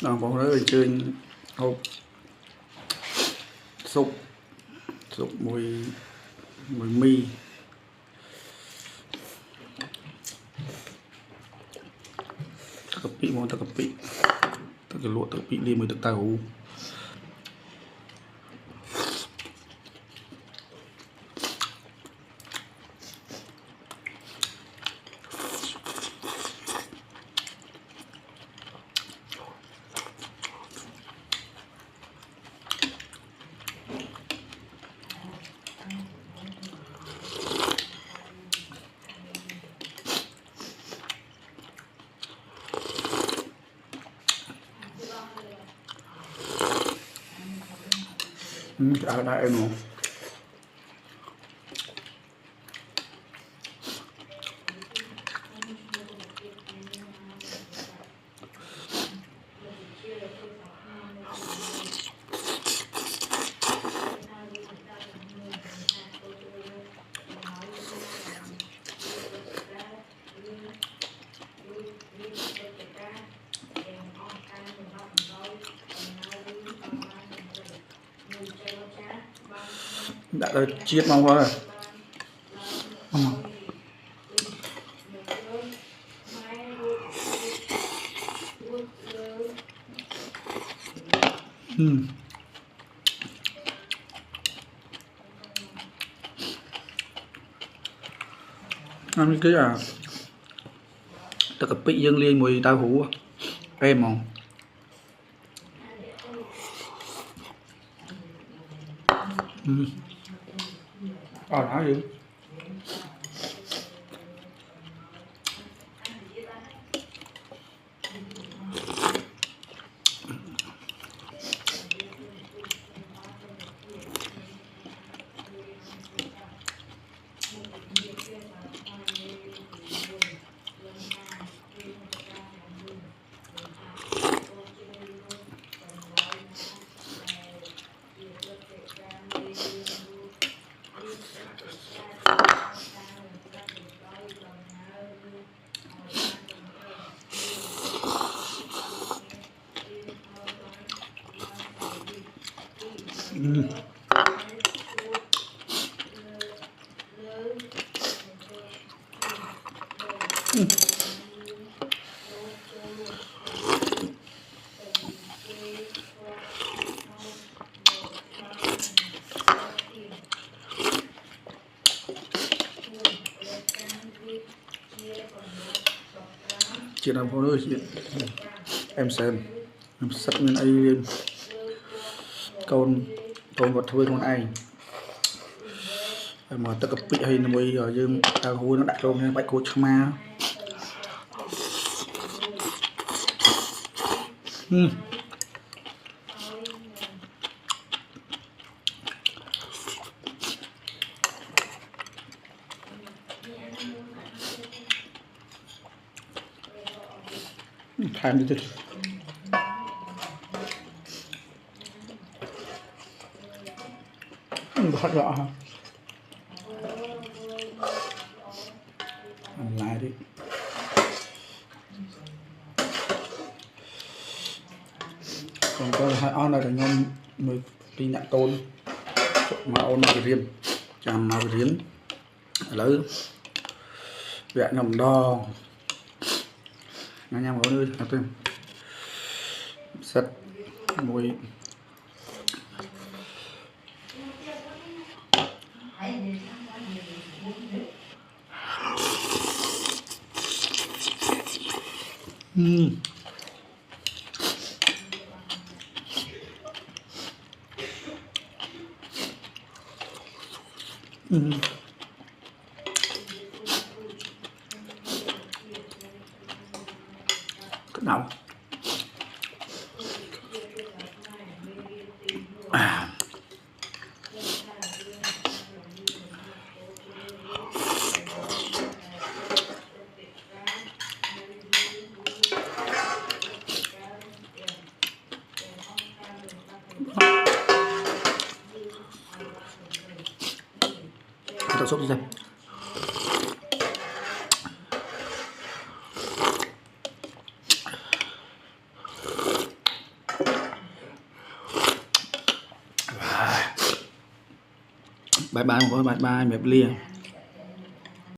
bọn nó chơi hộp sụp sụp mùi mùi mì tập bị món tập bị tập cái lụa tập bị liền mới được tàu đã em không đã chiết mong quá rồi ăn cái tất cả bị dương liên mùi đau hũ em không nói gì chuyện nào thôi em xem em sắp lên ai con vật thôi con ai mà tất cả bị hay là mới giờ dương tao hôi nó đặt cho nên bạch cô chma tham đi thôi bớt rõ lại đi còn có hai on là ngon mới đi nhận tôn mà on cái riêng chàm nào riêng lấy vẽ nhầm đo anh em có nơi là tên sắt mùi cái nào Kita sốt đi xem. បាយបាយបងប្អូនបាយបាយម្រាបលា